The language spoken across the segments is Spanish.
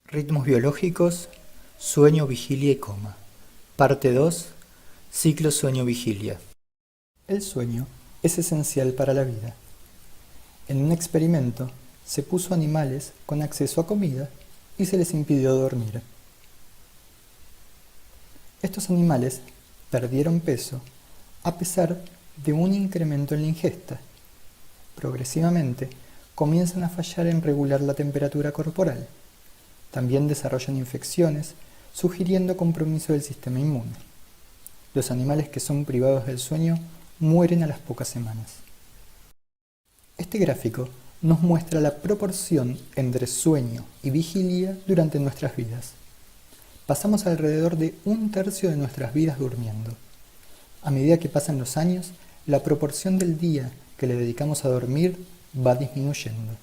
Ritmos biológicos, sueño, vigilia y coma. Parte 2. Ciclo sueño-vigilia. El sueño es esencial para la vida. En un experimento se puso animales con acceso a comida y se les impidió dormir. Estos animales perdieron peso a pesar de un incremento en la ingesta. Progresivamente comienzan a fallar en regular la temperatura corporal. También desarrollan infecciones, sugiriendo compromiso del sistema inmune. Los animales que son privados del sueño mueren a las pocas semanas. Este gráfico nos muestra la proporción entre sueño y vigilia durante nuestras vidas. Pasamos alrededor de 1/3 de nuestras vidas durmiendo. A medida que pasan los años, la proporción del día que le dedicamos a dormir va disminuyendo.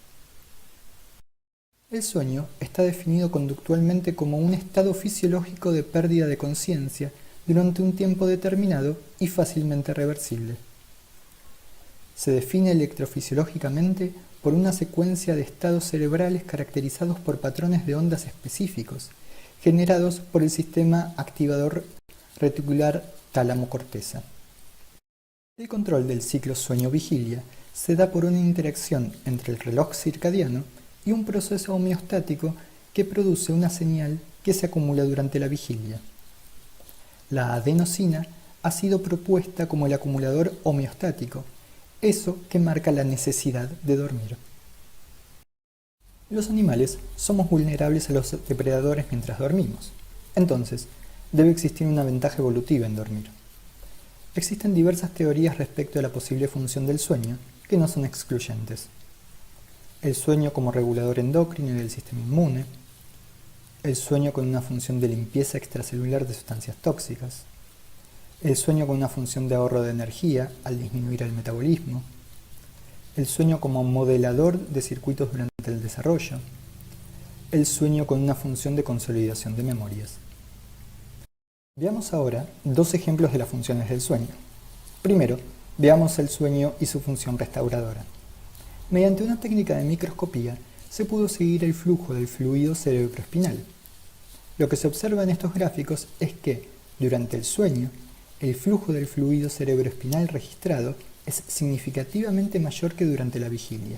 El sueño está definido conductualmente como un estado fisiológico de pérdida de conciencia durante un tiempo determinado y fácilmente reversible. Se define electrofisiológicamente por una secuencia de estados cerebrales caracterizados por patrones de ondas específicos, generados por el sistema activador reticular tálamo-corteza. El control del ciclo sueño-vigilia se da por una interacción entre el reloj circadiano y un proceso homeostático que produce una señal que se acumula durante la vigilia. La adenosina ha sido propuesta como el acumulador homeostático, eso que marca la necesidad de dormir. Los animales somos vulnerables a los depredadores mientras dormimos, entonces debe existir una ventaja evolutiva en dormir. Existen diversas teorías respecto a la posible función del sueño que no son excluyentes. El sueño como regulador endocrino y del sistema inmune, el sueño con una función de limpieza extracelular de sustancias tóxicas, el sueño con una función de ahorro de energía al disminuir el metabolismo, el sueño como modelador de circuitos durante el desarrollo, el sueño con una función de consolidación de memorias. Veamos ahora dos ejemplos de las funciones del sueño. Primero, veamos el sueño y su función restauradora. Mediante una técnica de microscopía se pudo seguir el flujo del fluido cerebroespinal. Lo que se observa en estos gráficos es que, durante el sueño, el flujo del fluido cerebroespinal registrado es significativamente mayor que durante la vigilia.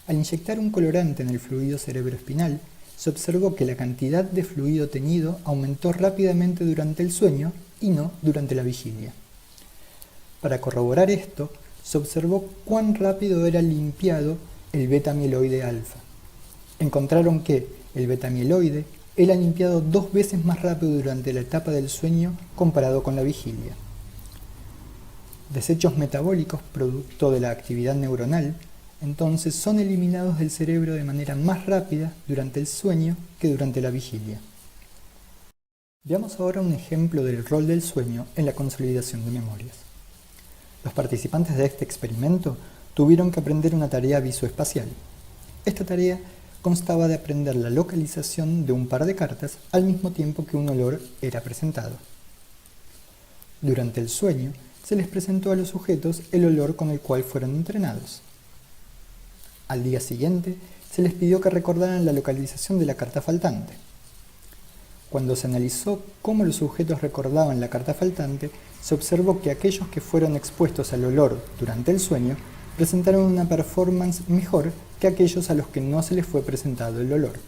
Al inyectar un colorante en el fluido cerebroespinal, se observó que la cantidad de fluido tenido aumentó rápidamente durante el sueño y no durante la vigilia. Para corroborar esto, se observó cuán rápido era limpiado el beta-mieloide alfa. Encontraron que el beta-mieloide era limpiado 2 veces más rápido durante la etapa del sueño comparado con la vigilia. Desechos metabólicos producto de la actividad neuronal entonces son eliminados del cerebro de manera más rápida durante el sueño que durante la vigilia. Veamos ahora un ejemplo del rol del sueño en la consolidación de memorias. Los participantes de este experimento tuvieron que aprender una tarea visoespacial. Esta tarea constaba de aprender la localización de un par de cartas al mismo tiempo que un olor era presentado. Durante el sueño, se les presentó a los sujetos el olor con el cual fueron entrenados. Al día siguiente, se les pidió que recordaran la localización de la carta faltante. Cuando se analizó cómo los sujetos recordaban la carta faltante, se observó que aquellos que fueron expuestos al olor durante el sueño presentaron una performance mejor que aquellos a los que no se les fue presentado el olor.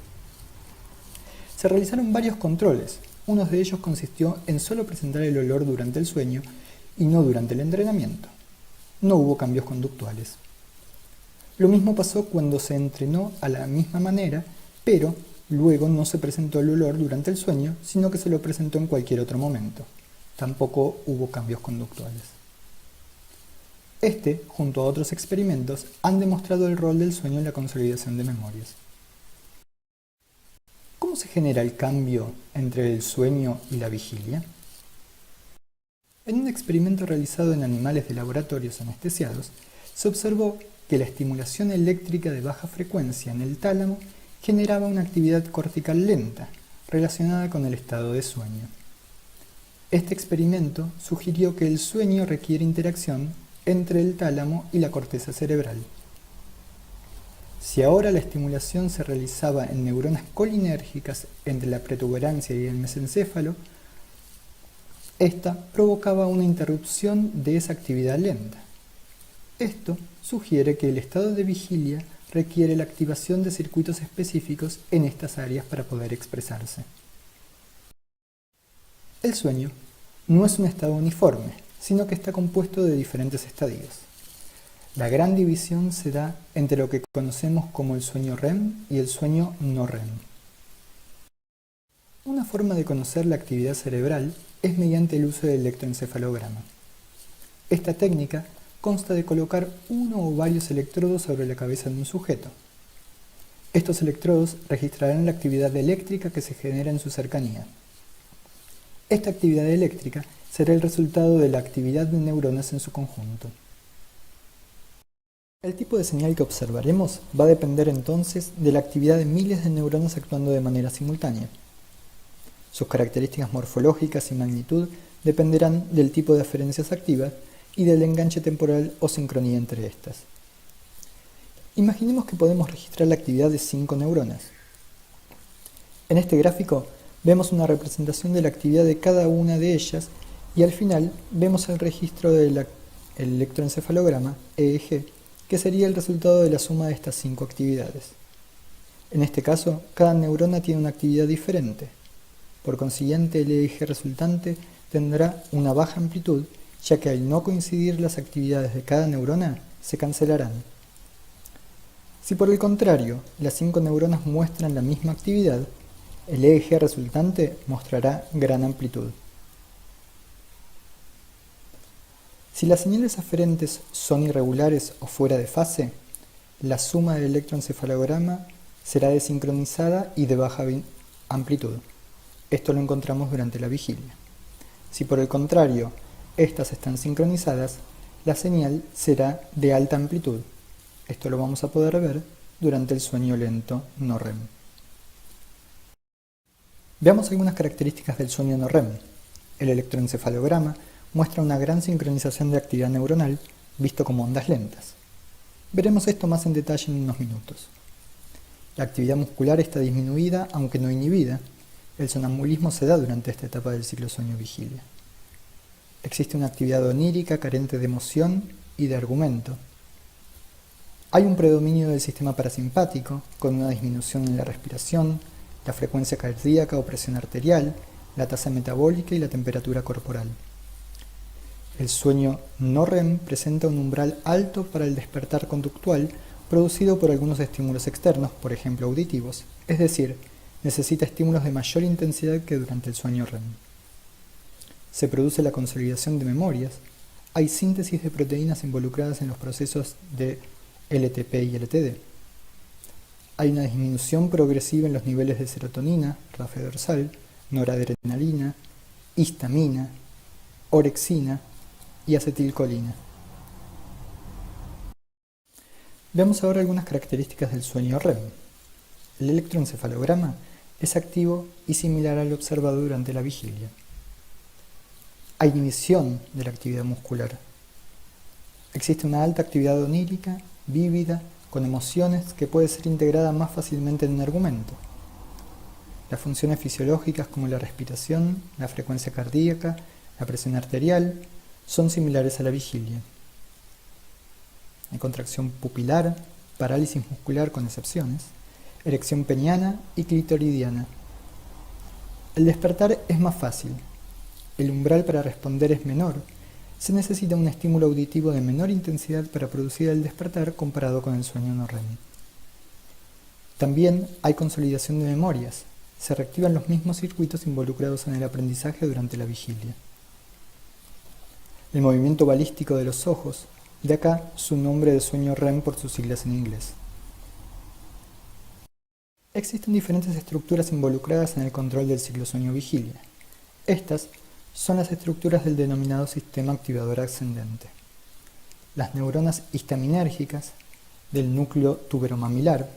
Se realizaron varios controles. Uno de ellos consistió en solo presentar el olor durante el sueño y no durante el entrenamiento. No hubo cambios conductuales. Lo mismo pasó cuando se entrenó a la misma manera, pero luego no se presentó el olor durante el sueño, sino que se lo presentó en cualquier otro momento. Tampoco hubo cambios conductuales. Este, junto a otros experimentos, han demostrado el rol del sueño en la consolidación de memorias. ¿Cómo se genera el cambio entre el sueño y la vigilia? En un experimento realizado en animales de laboratorios anestesiados, se observó que la estimulación eléctrica de baja frecuencia en el tálamo generaba una actividad cortical lenta, relacionada con el estado de sueño. Este experimento sugirió que el sueño requiere interacción entre el tálamo y la corteza cerebral. Si ahora la estimulación se realizaba en neuronas colinérgicas entre la protuberancia y el mesencéfalo, esta provocaba una interrupción de esa actividad lenta. Esto sugiere que el estado de vigilia requiere la activación de circuitos específicos en estas áreas para poder expresarse. El sueño no es un estado uniforme, sino que está compuesto de diferentes estadios. La gran división se da entre lo que conocemos como el sueño REM y el sueño no REM. Una forma de conocer la actividad cerebral es mediante el uso del electroencefalograma. Esta técnica consta de colocar uno o varios electrodos sobre la cabeza de un sujeto. Estos electrodos registrarán la actividad eléctrica que se genera en su cercanía. Esta actividad eléctrica será el resultado de la actividad de neuronas en su conjunto. El tipo de señal que observaremos va a depender entonces de la actividad de miles de neuronas actuando de manera simultánea. Sus características morfológicas y magnitud dependerán del tipo de aferencias activas y del enganche temporal o sincronía entre estas. Imaginemos que podemos registrar la actividad de 5 neuronas. En este gráfico vemos una representación de la actividad de cada una de ellas y al final vemos el registro del electroencefalograma, EEG, que sería el resultado de la suma de estas 5 actividades. En este caso, cada neurona tiene una actividad diferente. Por consiguiente, el EEG resultante tendrá una baja amplitud, ya que al no coincidir las actividades de cada neurona, se cancelarán. Si por el contrario, las 5 neuronas muestran la misma actividad, el EEG resultante mostrará gran amplitud. Si las señales aferentes son irregulares o fuera de fase, la suma del electroencefalograma será desincronizada y de baja amplitud. Esto lo encontramos durante la vigilia. Si por el contrario, estas están sincronizadas, la señal será de alta amplitud. Esto lo vamos a poder ver durante el sueño lento no REM. Veamos algunas características del sueño no REM. El electroencefalograma muestra una gran sincronización de actividad neuronal, visto como ondas lentas. Veremos esto más en detalle en unos minutos. La actividad muscular está disminuida, aunque no inhibida. El sonambulismo se da durante esta etapa del ciclo sueño-vigilia. Existe una actividad onírica carente de emoción y de argumento. Hay un predominio del sistema parasimpático, con una disminución en la respiración, la frecuencia cardíaca o presión arterial, la tasa metabólica y la temperatura corporal. El sueño no REM presenta un umbral alto para el despertar conductual producido por algunos estímulos externos, por ejemplo auditivos, es decir, necesita estímulos de mayor intensidad que durante el sueño REM. Se produce la consolidación de memorias, hay síntesis de proteínas involucradas en los procesos de LTP y LTD. Hay una disminución progresiva en los niveles de serotonina, rafe dorsal, noradrenalina, histamina, orexina y acetilcolina. Veamos ahora algunas características del sueño REM. El electroencefalograma es activo y similar al observado durante la vigilia. Hay inhibición de la actividad muscular. Existe una alta actividad onírica, vívida, con emociones que puede ser integrada más fácilmente en un argumento. Las funciones fisiológicas como la respiración, la frecuencia cardíaca, la presión arterial, son similares a la vigilia. Hay contracción pupilar, parálisis muscular con excepciones, erección peniana y clitoridiana. El despertar es más fácil. El umbral para responder es menor. Se necesita un estímulo auditivo de menor intensidad para producir el despertar comparado con el sueño no REM. También hay consolidación de memorias. Se reactivan los mismos circuitos involucrados en el aprendizaje durante la vigilia. El movimiento balístico de los ojos, de acá su nombre de sueño REM por sus siglas en inglés. Existen diferentes estructuras involucradas en el control del ciclo sueño-vigilia. Estas son las estructuras del denominado sistema activador ascendente. Las neuronas histaminérgicas del núcleo tuberomamilar,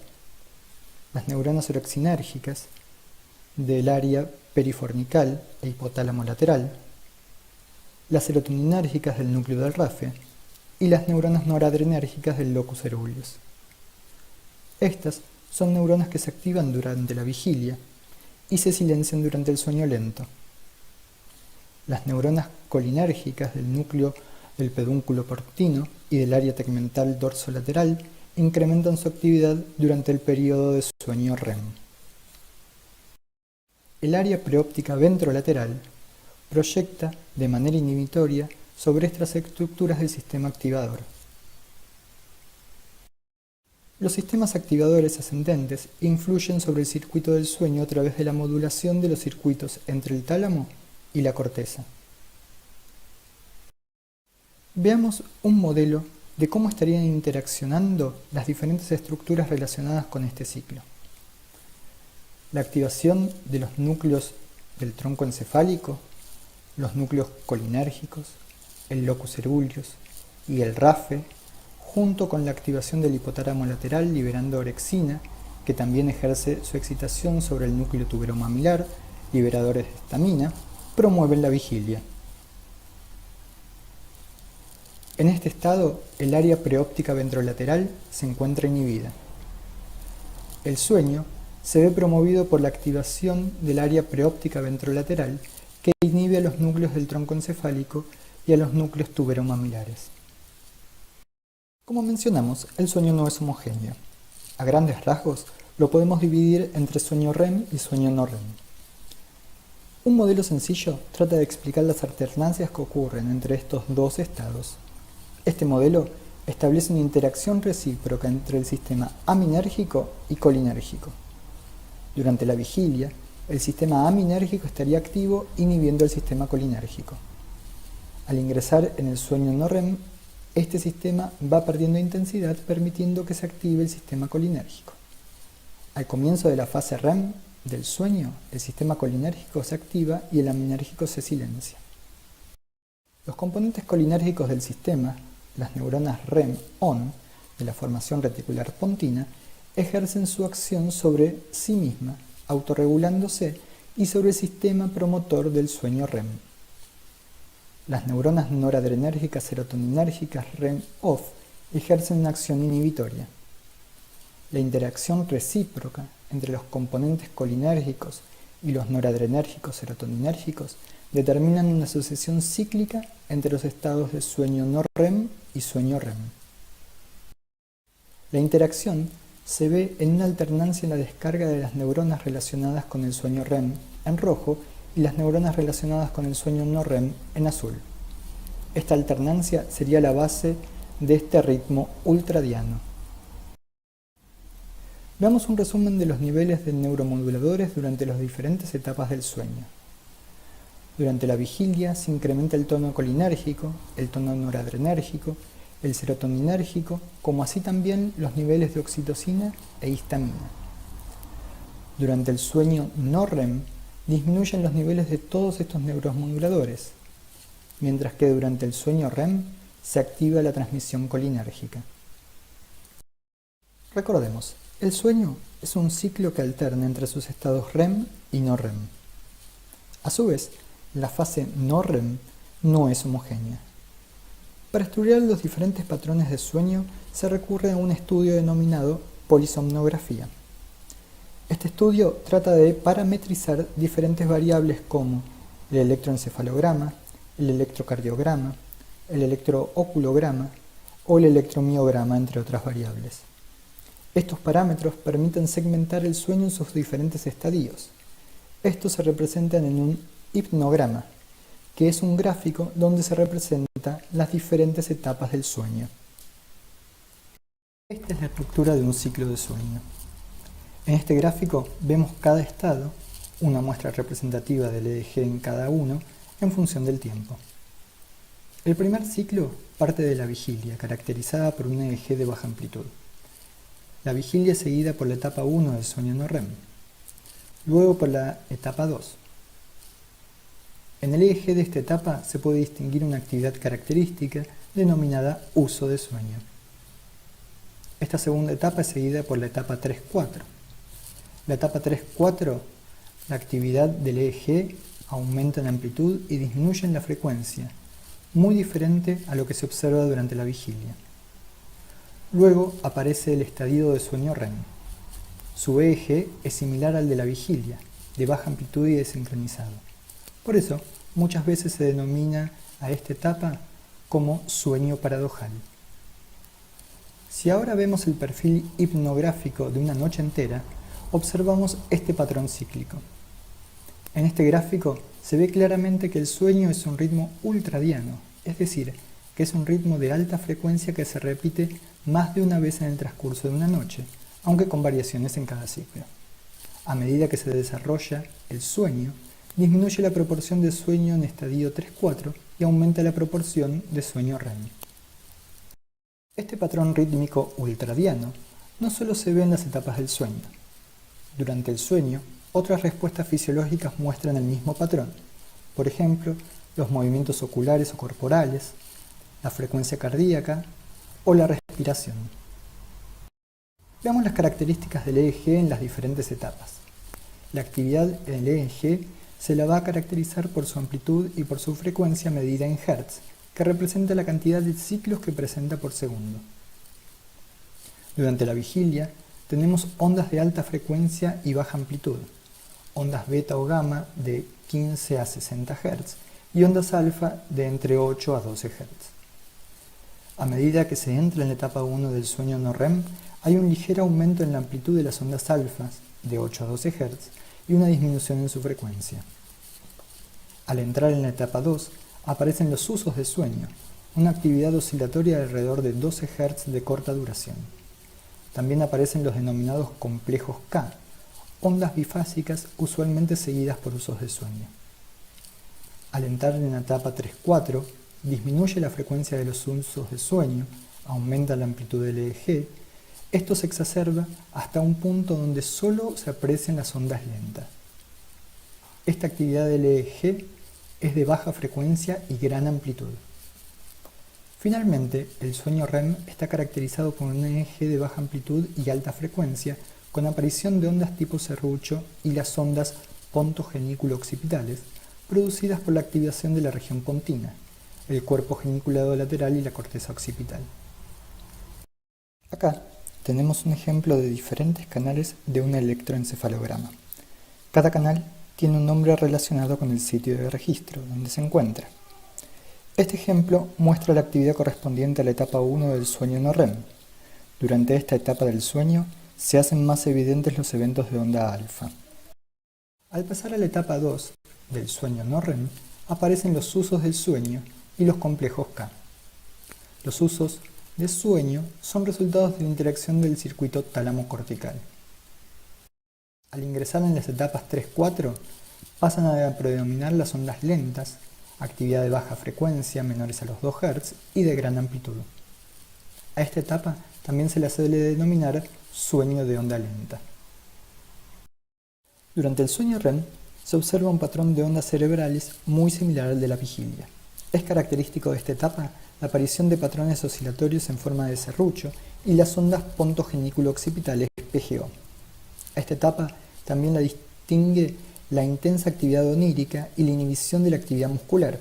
las neuronas orexinérgicas del área perifornical e hipotálamo lateral, las serotoninérgicas del núcleo del rafe y las neuronas noradrenérgicas del locus ceruleus. Estas son neuronas que se activan durante la vigilia y se silencian durante el sueño lento. Las neuronas colinérgicas del núcleo del pedúnculo portino y del área tegmental dorsolateral incrementan su actividad durante el periodo de sueño REM. El área preóptica ventrolateral proyecta de manera inhibitoria sobre estas estructuras del sistema activador. Los sistemas activadores ascendentes influyen sobre el circuito del sueño a través de la modulación de los circuitos entre el tálamo y la corteza. Veamos un modelo de cómo estarían interaccionando las diferentes estructuras relacionadas con este ciclo. La activación de los núcleos del tronco encefálico, los núcleos colinérgicos, el locus coeruleus y el RAFE, junto con la activación del hipotálamo lateral liberando orexina, que también ejerce su excitación sobre el núcleo tuberomamilar, liberadores de histamina, promueven la vigilia. En este estado, el área preóptica ventrolateral se encuentra inhibida. El sueño se ve promovido por la activación del área preóptica ventrolateral que inhibe a los núcleos del tronco encefálico y a los núcleos tuberomamilares. Como mencionamos, el sueño no es homogéneo. A grandes rasgos, lo podemos dividir entre sueño REM y sueño no REM. Un modelo sencillo trata de explicar las alternancias que ocurren entre estos dos estados. Este modelo establece una interacción recíproca entre el sistema aminérgico y colinérgico. Durante la vigilia, el sistema aminérgico estaría activo inhibiendo el sistema colinérgico. Al ingresar en el sueño no REM, este sistema va perdiendo intensidad permitiendo que se active el sistema colinérgico. Al comienzo de la fase REM del sueño, el sistema colinérgico se activa y el aminérgico se silencia. Los componentes colinérgicos del sistema, las neuronas REM-ON de la formación reticular pontina, ejercen su acción sobre sí misma, autorregulándose, y sobre el sistema promotor del sueño REM. Las neuronas noradrenérgicas serotoninérgicas REM-OFF ejercen una acción inhibitoria. La interacción recíproca entre los componentes colinérgicos y los noradrenérgicos serotoninérgicos determinan una asociación cíclica entre los estados de sueño no REM y sueño REM. La interacción se ve en una alternancia en la descarga de las neuronas relacionadas con el sueño REM en rojo y las neuronas relacionadas con el sueño no REM en azul. Esta alternancia sería la base de este ritmo ultradiano. Veamos un resumen de los niveles de neuromoduladores durante las diferentes etapas del sueño. Durante la vigilia se incrementa el tono colinérgico, el tono noradrenérgico, el serotoninérgico, como así también los niveles de oxitocina e histamina. Durante el sueño no REM disminuyen los niveles de todos estos neuromoduladores, mientras que durante el sueño REM se activa la transmisión colinérgica. Recordemos, el sueño es un ciclo que alterna entre sus estados REM y no REM. A su vez, la fase no REM no es homogénea. Para estudiar los diferentes patrones de sueño se recurre a un estudio denominado polisomnografía. Este estudio trata de parametrizar diferentes variables como el electroencefalograma, el electrocardiograma, el electrooculograma o el electromiograma, entre otras variables. Estos parámetros permiten segmentar el sueño en sus diferentes estadios. Estos se representan en un hipnograma, que es un gráfico donde se representan las diferentes etapas del sueño. Esta es la estructura de un ciclo de sueño. En este gráfico vemos cada estado, una muestra representativa del EEG en cada uno, en función del tiempo. El primer ciclo parte de la vigilia, caracterizada por un EEG de baja amplitud. La vigilia es seguida por la etapa 1 del sueño no REM, luego por la etapa 2. En el EEG de esta etapa se puede distinguir una actividad característica denominada uso de sueño. Esta segunda etapa es seguida por la etapa 3-4. La etapa 3-4, la actividad del EEG aumenta en amplitud y disminuye en la frecuencia, muy diferente a lo que se observa durante la vigilia. Luego aparece el estadio de sueño REM. Su eje es similar al de la vigilia, de baja amplitud y desincronizado. Por eso, muchas veces se denomina a esta etapa como sueño paradojal. Si ahora vemos el perfil hipnográfico de una noche entera, observamos este patrón cíclico. En este gráfico se ve claramente que el sueño es un ritmo ultradiano, es decir, que es un ritmo de alta frecuencia que se repite más de una vez en el transcurso de una noche, aunque con variaciones en cada ciclo. A medida que se desarrolla el sueño, disminuye la proporción de sueño en estadio 3-4 y aumenta la proporción de sueño REM. Este patrón rítmico ultradiano no solo se ve en las etapas del sueño. Durante el sueño, otras respuestas fisiológicas muestran el mismo patrón, por ejemplo, los movimientos oculares o corporales, la frecuencia cardíaca o la respiración. Veamos las características del EEG en las diferentes etapas. La actividad del EEG se la va a caracterizar por su amplitud y por su frecuencia medida en Hz, que representa la cantidad de ciclos que presenta por segundo. Durante la vigilia tenemos ondas de alta frecuencia y baja amplitud, ondas beta o gamma de 15 a 60 Hz y ondas alfa de entre 8 a 12 Hz. A medida que se entra en la etapa 1 del sueño no REM, hay un ligero aumento en la amplitud de las ondas alfas de 8 a 12 Hz y una disminución en su frecuencia. Al entrar en la etapa 2, aparecen los usos de sueño, una actividad oscilatoria de alrededor de 12 Hz de corta duración. También aparecen los denominados complejos K, ondas bifásicas usualmente seguidas por usos de sueño. Al entrar en la etapa 3-4, disminuye la frecuencia de los usos de sueño, aumenta la amplitud del EEG. Esto se exacerba hasta un punto donde solo se aprecian las ondas lentas. Esta actividad del EEG es de baja frecuencia y gran amplitud. Finalmente, el sueño REM está caracterizado por un EEG de baja amplitud y alta frecuencia, con aparición de ondas tipo serrucho y las ondas pontogenículo-occipitales, producidas por la activación de la región pontina, el cuerpo geniculado lateral y la corteza occipital. Acá tenemos un ejemplo de diferentes canales de un electroencefalograma. Cada canal tiene un nombre relacionado con el sitio de registro donde se encuentra. Este ejemplo muestra la actividad correspondiente a la etapa 1 del sueño no REM. Durante esta etapa del sueño se hacen más evidentes los eventos de onda alfa. Al pasar a la etapa 2 del sueño no REM, aparecen los usos del sueño y los complejos K. Los usos de sueño son resultados de la interacción del circuito tálamo-cortical. Al ingresar en las etapas 3-4, pasan a predominar las ondas lentas, actividad de baja frecuencia menores a los 2 Hz y de gran amplitud. A esta etapa también se la suele denominar sueño de onda lenta. Durante el sueño REM se observa un patrón de ondas cerebrales muy similar al de la vigilia. Es característico de esta etapa la aparición de patrones oscilatorios en forma de serrucho y las ondas pontogenículo-occipitales PGO. A esta etapa también la distingue la intensa actividad onírica y la inhibición de la actividad muscular.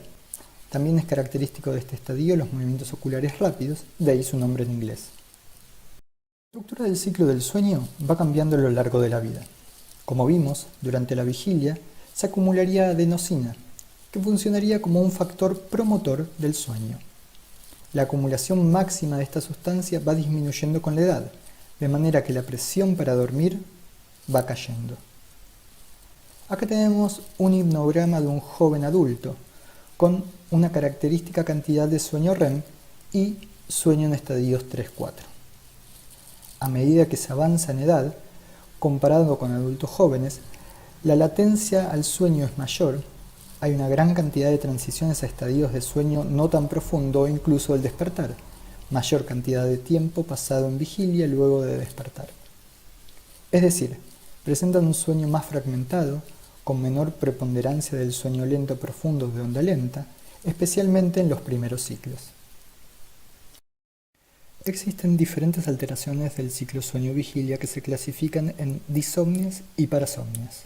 También es característico de este estadio los movimientos oculares rápidos, de ahí su nombre en inglés. La estructura del ciclo del sueño va cambiando a lo largo de la vida. Como vimos, durante la vigilia se acumularía adenosina, que funcionaría como un factor promotor del sueño. La acumulación máxima de esta sustancia va disminuyendo con la edad, de manera que la presión para dormir va cayendo. Acá tenemos un hipnograma de un joven adulto, con una característica cantidad de sueño REM y sueño en estadios 3-4. A medida que se avanza en edad, comparado con adultos jóvenes, la latencia al sueño es mayor, hay una gran cantidad de transiciones a estadios de sueño no tan profundo o incluso el despertar, mayor cantidad de tiempo pasado en vigilia luego de despertar. Es decir, presentan un sueño más fragmentado, con menor preponderancia del sueño lento profundo de onda lenta, especialmente en los primeros ciclos. Existen diferentes alteraciones del ciclo sueño-vigilia que se clasifican en disomnias y parasomnias.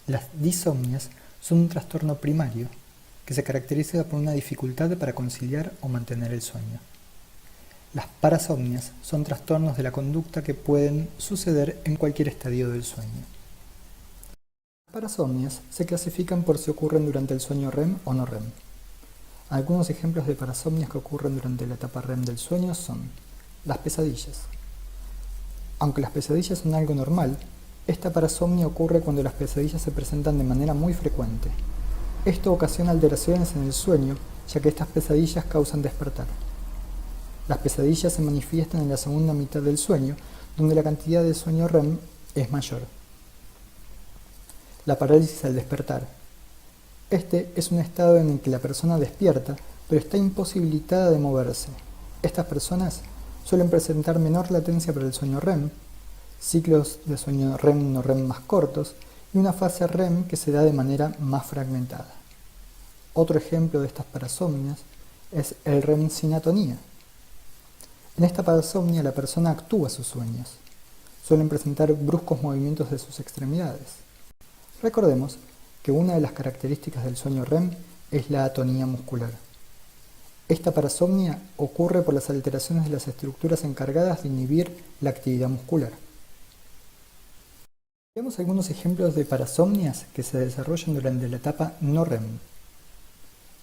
Las disomnias son un trastorno primario que se caracteriza por una dificultad para conciliar o mantener el sueño. Las parasomnias son trastornos de la conducta que pueden suceder en cualquier estadio del sueño. Las parasomnias se clasifican por si ocurren durante el sueño REM o no REM. Algunos ejemplos de parasomnias que ocurren durante la etapa REM del sueño son las pesadillas. Aunque las pesadillas son algo normal, esta parasomnia ocurre cuando las pesadillas se presentan de manera muy frecuente. Esto ocasiona alteraciones en el sueño, ya que estas pesadillas causan despertar. Las pesadillas se manifiestan en la segunda mitad del sueño, donde la cantidad de sueño REM es mayor. La parálisis al despertar. Este es un estado en el que la persona despierta, pero está imposibilitada de moverse. Estas personas suelen presentar menor latencia para el sueño REM, ciclos de sueño REM no REM más cortos y una fase REM que se da de manera más fragmentada. Otro ejemplo de estas parasomnias es el REM sin atonía. En esta parasomnia la persona actúa sus sueños. Suelen presentar bruscos movimientos de sus extremidades. Recordemos que una de las características del sueño REM es la atonía muscular. Esta parasomnia ocurre por las alteraciones de las estructuras encargadas de inhibir la actividad muscular. Veamos algunos ejemplos de parasomnias que se desarrollan durante la etapa no REM.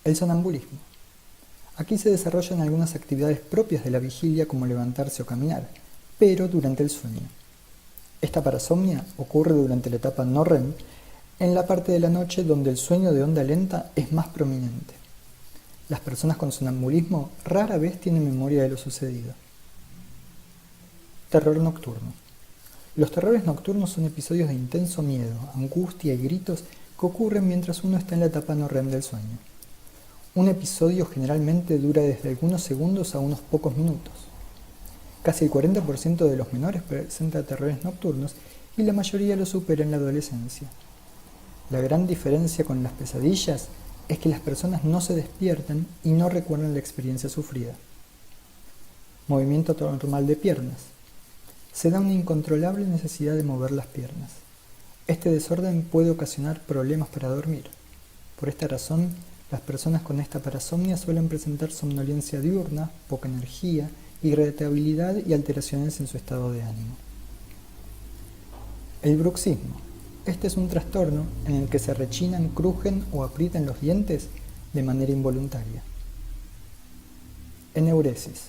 El sonambulismo. Aquí se desarrollan algunas actividades propias de la vigilia como levantarse o caminar, pero durante el sueño. Esta parasomnia ocurre durante la etapa no REM, en la parte de la noche donde el sueño de onda lenta es más prominente. Las personas con sonambulismo rara vez tienen memoria de lo sucedido. Terror nocturno. Los terrores nocturnos son episodios de intenso miedo, angustia y gritos que ocurren mientras uno está en la etapa no REM del sueño. Un episodio generalmente dura desde algunos segundos a unos pocos minutos. Casi el 40% de los menores presenta terrores nocturnos y la mayoría lo supera en la adolescencia. La gran diferencia con las pesadillas es que las personas no se despiertan y no recuerdan la experiencia sufrida. Movimiento normal de piernas. Se da una incontrolable necesidad de mover las piernas. Este desorden puede ocasionar problemas para dormir. Por esta razón, las personas con esta parasomnia suelen presentar somnolencia diurna, poca energía, irritabilidad y alteraciones en su estado de ánimo. El bruxismo. Este es un trastorno en el que se rechinan, crujen o aprietan los dientes de manera involuntaria. Eneuresis.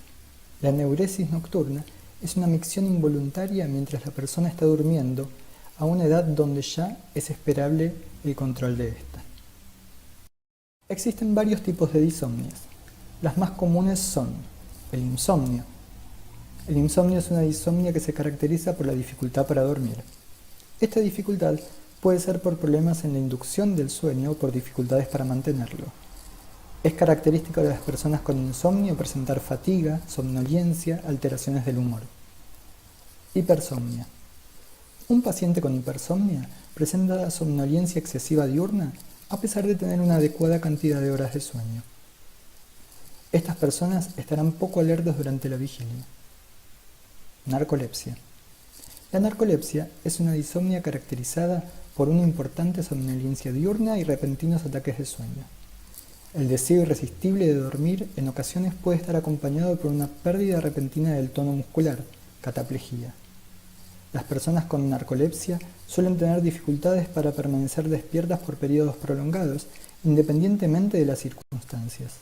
La eneuresis nocturna es una micción involuntaria mientras la persona está durmiendo a una edad donde ya es esperable el control de esta. Existen varios tipos de disomnias. Las más comunes son el insomnio. El insomnio es una disomnia que se caracteriza por la dificultad para dormir. Esta dificultad puede ser por problemas en la inducción del sueño o por dificultades para mantenerlo. Es característico de las personas con insomnio presentar fatiga, somnolencia, alteraciones del humor. Hipersomnia. Un paciente con hipersomnia presenta somnolencia excesiva diurna a pesar de tener una adecuada cantidad de horas de sueño. Estas personas estarán poco alertas durante la vigilia. Narcolepsia. La narcolepsia es una disomnia caracterizada por una importante somnolencia diurna y repentinos ataques de sueño. El deseo irresistible de dormir en ocasiones puede estar acompañado por una pérdida repentina del tono muscular, cataplejía. Las personas con narcolepsia suelen tener dificultades para permanecer despiertas por periodos prolongados, independientemente de las circunstancias.